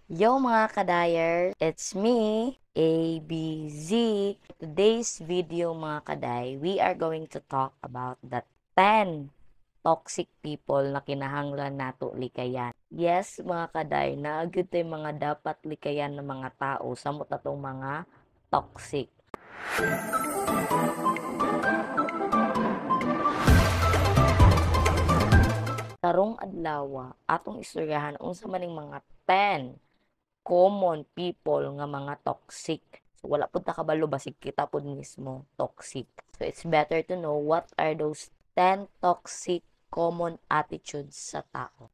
Yo mga kadayer, it's me, ABZ. Today's video mga kaday, we are going to talk about the 10 toxic people na kinahanglan nato likayan. Yes mga kaday, naagad tayo mga dapat likayan ng mga tao sa mutatong mga toxic. Karong adlaw, atong istoryahan unsa maning mga 10 common people nga mga toxic. So, wala pud ta kabalo basig kita pud mismo toxic. So, it's better to know what are those 10 toxic common attitudes sa tao.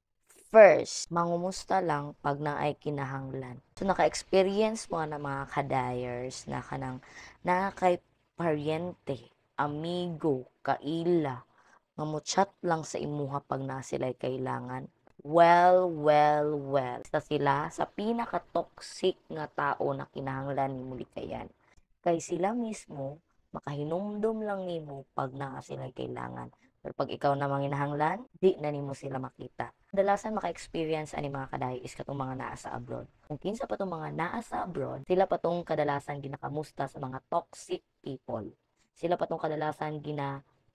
First, mangumusta lang pag naay kinahanglan. So, naka-experience mo na mga kadayers na kanang nakakay paryente, amigo, kaila, nga mo-chat lang sa imuha pag na sila'y kailangan. Well. Sa sila sa pinaka-toxic nga tao na kinahanglan ni likayan. Kay sila mismo, makahinumdum lang nimo pag naa sila'y kailangan. Pero pag ikaw na manginahanglan, di na nimo sila makita. Kadalasan maka-experience ani mga kadayo is katong mga naa sa abroad. Kung kinsa pa tong mga naa sa abroad, sila pa tong kadalasan ginakamusta sa mga toxic people. Sila pa tong kadalasan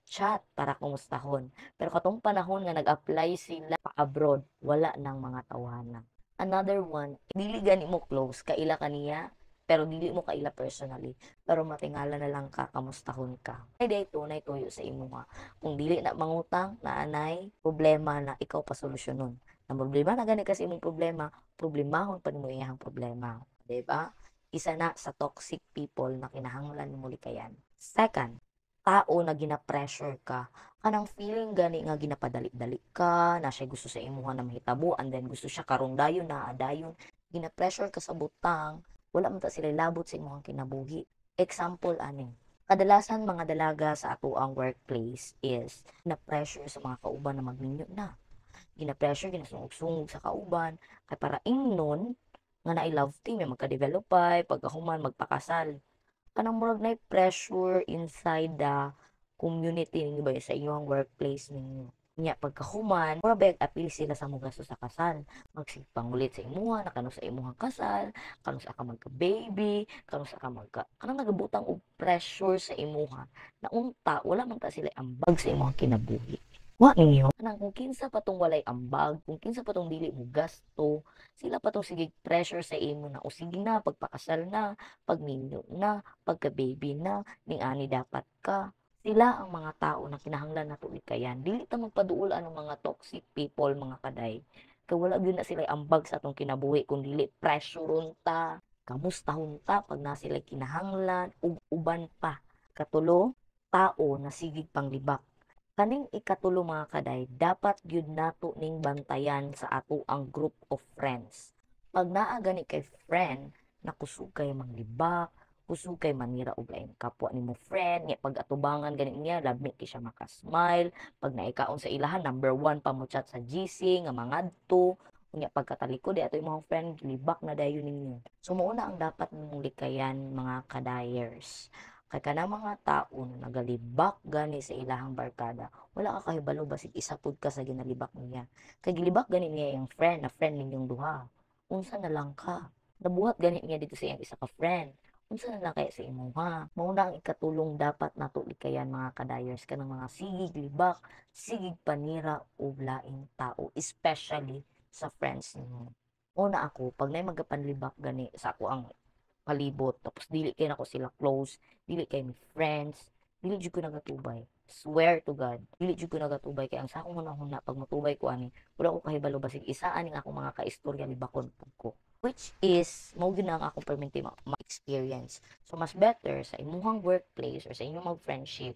chat para kumustahon. Pero katong panahon nga nag-apply sila pa abroad, wala nang mga tawanan. Another one, dili gani mo close, kaila kaniya, pero dili mo kaila personally. Pero matingala na lang ka, kamustahon ka. Ay day tunay tuyo sa imo nga. Kung dili na mangutang, naanay, problema na ikaw pa solusyonon. Na problema na gani kasi imong problema, problemahon pa nimo iyang problema. Diba? Isa na sa toxic people na kinahanglan mo likayan. Second, tao na gina-pressure ka, kanang feeling gani nga ginapadali-dali ka, na siya gusto sa imuha na mahitabo, and then gusto siya karong dayon na adayon, gina-pressure ka sa butang, wala man ta sila labot sa imuhang kinabuhi. Example ani, kadalasan mga dalaga sa ato ang workplace is na-pressure sa mga kauban na magminyo na. Gina-pressure, ginasungog-sungog sa kauban, kay para ingnon, nga na i-love team, may magka-develop pa, pagkahuman, magpakasal kanang murag na pressure inside the community ninyo ba sa inyong workplace ninyo. Nya pagkahuman, mura ba appeal sila sa mga gasto sa kasal. Magsipanggulit sa imuha, nakano sa imuhang kasal, kano sa ka magka-baby, kano sa ka magka, kanang nagabutang og pressure sa imuha. Na unta, wala man ta sila ambag sa imuhang kinabuhi. Wa ninyo, kanang kung kinsa pa tong walay ambag, kung kinsa pa tong dili mo gasto, sila pa tong sige pressure sa imo na, o sige na, pagpakasal na, pagminyo na, pagka-baby na, ning ani dapat ka. Sila ang mga tao na kinahanglan nato ikayan. Dili ta magpaduol ang mga toxic people, mga kaday. Kay wala gyud na sila ambag sa atong kinabuhi kung dili pressure ta, kamustahon ta pag na sila kinahanglan ug uban pa. Katulo, tao na sigig panglibak. Kaning ikatulo mga kaday, dapat gyud nato ning bantayan sa ato ang group of friends. Pag naa gani kay friend, nakusog kay manglibak, kusog kay manira og lain kapwa nimo friend, nya pag atubangan gani niya, labmi kay siya makasmile, pag naikaon sa ilahan, number one pa mo chat sa GC, nga mangadto, unya pagkatalikod, di ato imong friend, libak na dayon ninyo. So, mauna ang dapat nimong likayan mga kadayers. Kay kanang mga tao na nagalibak gani sa ilahang barkada, wala ka kahibalo basig isa pud ka sa ginalibak niya. Kay gilibak gani niya yung friend na friend ninyong duha. Unsa na lang ka? Nabuhat gani niya dito sa iyang isa ka friend. Unsa na lang kaya sa imuha? Mao na ang ikatulong dapat nato likayan mga kadayers kanang mga sigig libak, sigig panira og laing tao, especially sa friends ninyo. Una ako, pag nay magapanlibak gani sa ako ang palibot tapos dili kay nako sila close, dili kay mi friends, dili jud ko nagatubay. Swear to God, dili jud ko nagatubay kay ang sa akong hunahuna pag matubay ko ani, wala ko kahibalo basig isa ani nga akong mga kaistorya libakon pud ko. Which is mao gyud ang akong permanente ma-experience. So mas better sa imuhang workplace or sa inyong mag friendship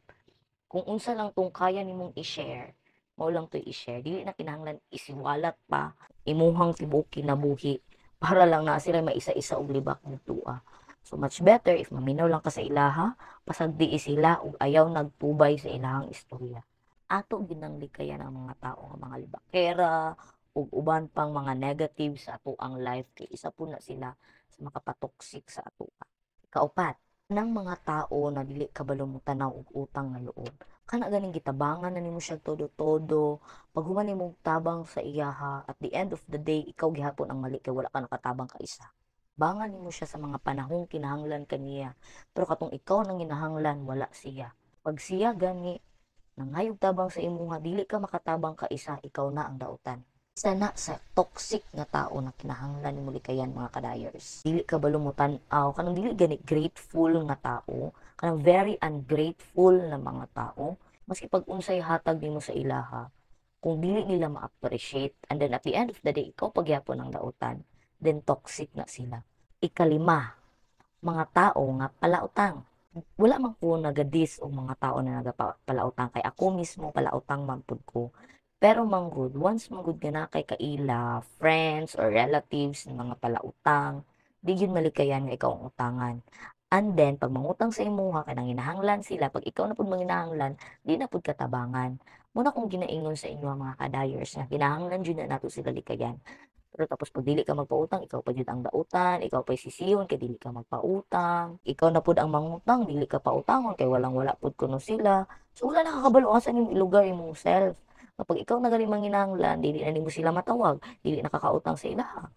kung unsa lang tong kaya nimong i-share, mao lang to i-share. Dili na kinahanglan isiwalat pa imuhang tibuok kinabuhi para lang na sila maisa-isa og libak dito ah. So much better if maminaw lang ka sa ilaha, pasagdi sila ug ayaw nagtubay sa ilahang istorya. Ato ginanglikayan ang mga tao nga mga libakera ug uban pang mga negative sa ato ang life kay isa po na sila sa makapatoxic sa ato. Kaupat, Nang mga tao na dili kabalo mo tanaw og utang nga loob, kana ganing gitabangan na nimo siya todo-todo, pag human nimong tabang sa iyaha, at the end of the day ikaw gihapon ang mali kay wala ka nakatabang ka isa. Bangan nimo siya sa mga panahong kinahanglan kaniya, pero katong ikaw nang kinahanglan wala siya. Pag siya gani nanghayog tabang sa imuha dili ka makatabang ka isa, ikaw na ang dautan. Isa na sa toxic nga tao na kinahanglan nimo likayan mga kadayers. Dili ka balo mo tan-aw kanang dili gani grateful nga tao, kanang very ungrateful na mga tao. Maski pag unsay hatag nimo sa ilaha, kung dili nila ma-appreciate, and then at the end of the day ikaw pagyapon ang dautan, then toxic na sila. Ikalima, mga tao nga palautang. Wala man ko nagadis o mga tao na nagapalautang kay ako mismo palautang man pud ko. Pero manggod, once manggod ka na kay kaila, friends or relatives ng mga palautang, di yun malikayan nga ikaw ang utangan. And then, pag mangutang sa imuha, kanang hinahanglan sila, pag ikaw na pud manginahanglan, di na pud katabangan. Muna kong ginaingon sa inyo mga kadayers na kinahanglan dyan na nato sila likayan. Pero tapos pag dili ka magpautang, ikaw pa jud ang dautan, ikaw pa'y sisihon kay dili ka magpautang. Ikaw na pud ang mangutang, dili ka pautangon kay walang-wala pud kuno sila. So wala nakakabalo asa nimo ilugar imong self. Kapag ikaw na gali manginahanglan, dili na nimo sila matawag, dili nakakautang sa ilaha.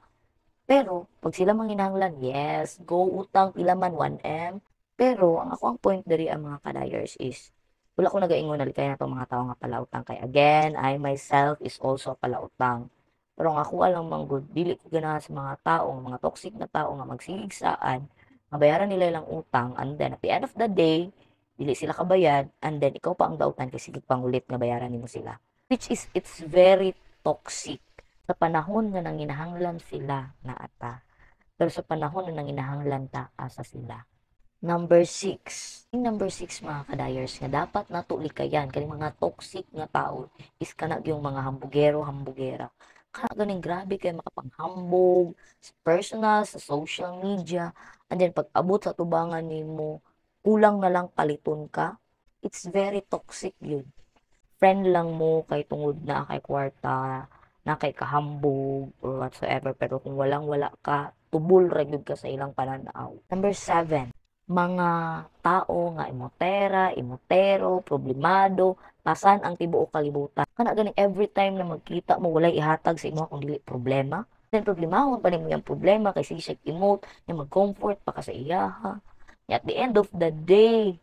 Pero pag sila manginahanglan, yes, go utang pila man 1M. Pero ang ako ang point diri ang mga kadayers is wala ko nagaingon na likay na tong mga tao nga palautang kay again, I myself is also palautang. Pero ang ako alang manggod, dili ko ganahan sa mga tao, mga toxic na tao nga magsigig saan, mabayaran nila ilang utang, and then at the end of the day, dili sila kabayad, and then ikaw pa ang dautan kasi sigig pangulit nga bayaran nimo sila. Which is, it's very toxic. Sa panahon nga nanginahanglan sila na ata, pero sa panahon na nanginahanglan ta, asa sila. Number 6 mga kadayers nga dapat nato likayan kani mga toxic nga tao is kana yung mga hambugero, hambugera. Kana ganing grabe kay makapanghambog sa personal, sa social media, and then pag abot sa tubangan nimo, kulang na lang paliton ka. It's very toxic yun. Friend lang mo kay tungod na kay kwarta, na kay kahambog or whatsoever, pero kung walang-wala ka, tubol ra gyud ka sa ilang pananaw. Number 7, mga tao nga imotera, imotero, problemado, tasan ang tibuok kalibutan. Kana ganing every time na magkita mo walay ihatag sa imo kung dili problema. Then problemahon pa nimo yang problema kay sige siya emote, nga mag-comfort pa ka sa iyaha. At the end of the day,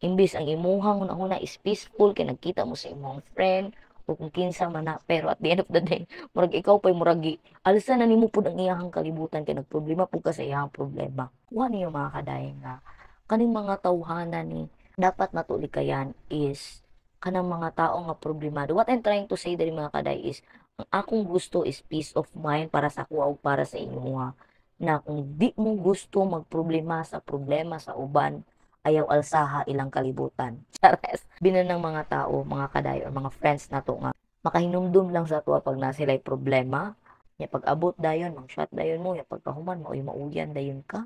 imbis ang imuhang una-una is peaceful kay nagkita mo sa imong friend o kung kinsa man na, pero at the end of the day murag ikaw pa'y murag alsa na nimo pud ang iyahang kalibutan kay nagproblema pud ka sa iyahang problema. Kuha niyo mga kadayon nga kaning mga tawhanan ni dapat natulikayan is kanang mga tao nga problemado. What I'm trying to say diri mga kaday is ang akong gusto is peace of mind para sa kuha ug para sa imuha, na kung di mo gusto magproblema sa problema sa uban, ayaw alsaha ilang kalibutan. Chares. Binan ng mga tao, mga kaday or mga friends nato nga makahinumdum lang sa tuwa pag na sila'y problema. Ya pag abot dayon, mang shot dayon mo, ya pagkahuman maoy mauyan dayon ka.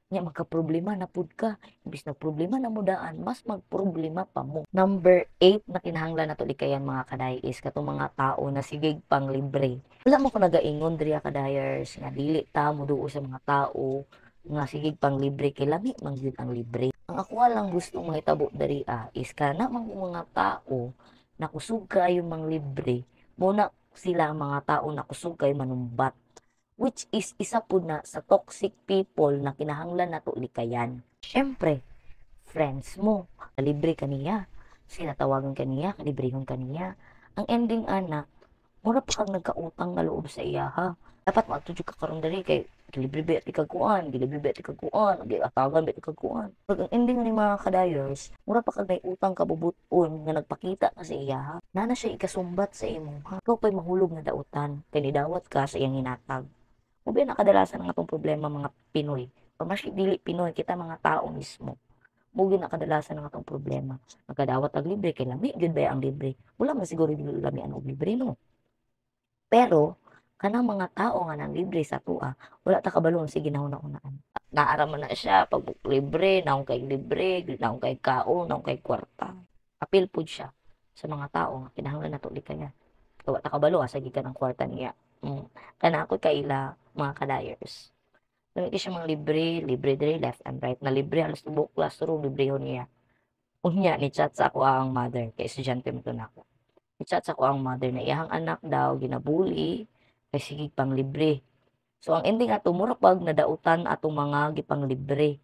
Nya magkaproblema na pud ka. Imbis na problema na mo daan, mas magproblema pa mo. Number 8 na kinahanglan nato likayan mga kaday is katong mga tao na sigig pang libre. Wala mo ko nagaingon diri kadayers nga dili ta moduo sa mga tao nga sigig pang libre kay lami man gyud ang libre. Ang ako lang gusto mahitabo diri is kana man mga tao na kusog kaayo mang libre, muna sila ang mga tao na kusog kaayo manumbat, which is isa po na sa toxic people na kinahanglan nato likayan. Syempre, friends mo, libre kaniya, sinatawagan kaniya, kalibrehon kaniya. Ang ending ana, mura pa kang nagkautang na loob sa iya ha. Dapat magtudyo ka karon diri kay libre bet ikaguan, libre bet ikaguan, atagan bet ikaguan. Pag ang ending ni mga kadayers, mura pa kag may utang kabubuton nga nagpakita ka sa iya ha. Nana siya ikasumbat sa imo ha. Ikaw pa'y mahulog nga dautan, kay nidawat ka sa iyang hinatag. Mabi na kadalasan ng atong problema mga Pinoy. O maski dili Pinoy, kita mga tao mismo. Mugi na kadalasan ng atong problema. Nagkadawat ag libre, kay lami gyud ba ang libre? Wala man siguro dili lami ang libre no. Pero kanang mga tao nga nang libre sa tua, wala ta kabalo sige nahuna-hunaan. Naara man na siya pag libre, naong kay libre, naong kay kaon, naong kay kwarta. Apil pud siya sa mga tao nga kinahanglan nato likayan. Wala ta kabalo sa gikan ang kwarta niya. Kana ako kaila mga kadayers. Dili siya mga libre, libre diri left and right na libre halos tibuok classroom librehon niya. Unya ni chat sa ako ang mother kay estudyante man to nako. Ni chat sa ako ang mother na iyang anak daw ginabully kay sige pang libre. So ang ending ato mura pag nadautan atong mga gipanglibre.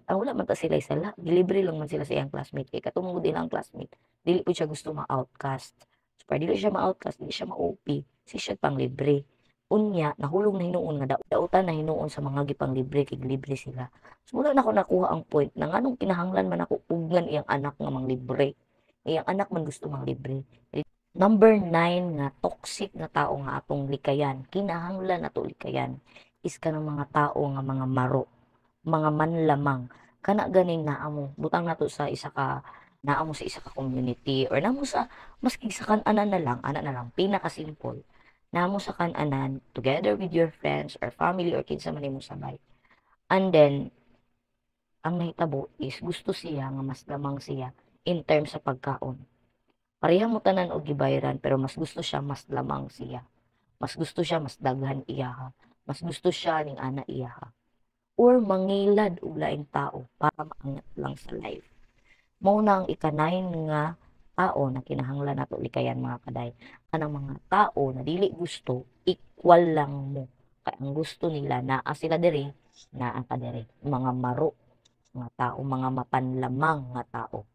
Wala man ta sila sala, gilibre lang man sila sa iyang classmate kay katong din ang classmate. Dili pud siya gusto ma-outcast. So para dili siya ma-outcast, dili siya ma-OP, si siya panglibre. Unya nahulog na hinuon nga dautan na hinuon sa mga gipanglibre kay libre sila. So wala na ako nakuha ang point na nganong kinahanglan man ako ugnan iyang anak nga manglibre. Iyang anak man gusto manglibre. Number 9 nga toxic nga tao nga atong likayan, kinahanglan nato likayan is kanang mga tao nga mga maro, mga manlamang. Kana ganing naa mo, butang nato sa isa ka naa mo sa isa ka community or naa mo sa maski sa kan-anan na lang, ana na lang pinaka-simple. Naa mo sa kan-anan together with your friends or family or kinsa man imong sabay. And then ang nahitabo is gusto siya nga mas lamang siya in terms sa pagkaon. Pareha mo tanan og gibayran pero mas gusto siya mas lamang siya. Mas gusto siya mas daghan iyaha. Mas gusto siya ning ana iyaha. Or mangilad og laing tao para maangat lang sa life. Mao na ang ika-9 nga tao na kinahanglan nato likayan mga kaday. Kanang mga tao na dili gusto equal lang mo. Kay ang gusto nila naa sila diri, naa ka diri. Mga maro nga tao, mga mapanlamang nga tao.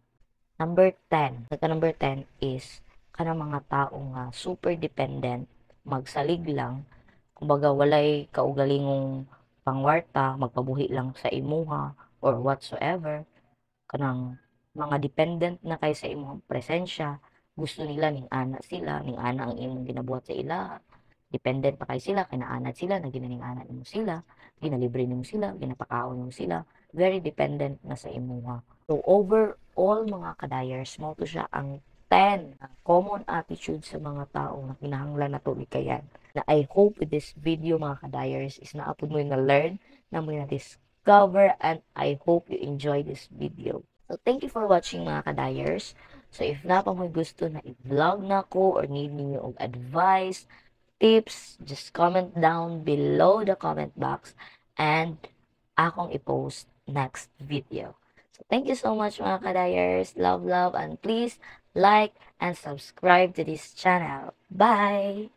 Number 10, number 10 is kanang mga tao nga super dependent, magsalig lang, kumbaga walay kaugalingong pangwarta, magpabuhi lang sa imuha or whatsoever. Kanang mga dependent na kay sa imong presensya, gusto nila ning ana sila, ning ana ang imong ginabuhat sa ila. Dependent pa kay sila, kinaanad sila, na ginaning ana nimo sila, ginalibre nimo sila, ginapakaon nimo sila. Very dependent na sa imuha. So overall mga kadayers, mo to siya ang 10 common attitude sa mga tao na kinahanglan nato likayan. Na I hope with this video mga kadayers is naapod mo na learn, na mo na discover, and I hope you enjoy this video. So thank you for watching mga kadayers. So if na pa mo gusto na i-vlog na ko or need niyo og advice, tips, just comment down below the comment box and akong i-post next video. So thank you so much mga kadayers. Love, love, and please like and subscribe to this channel. Bye!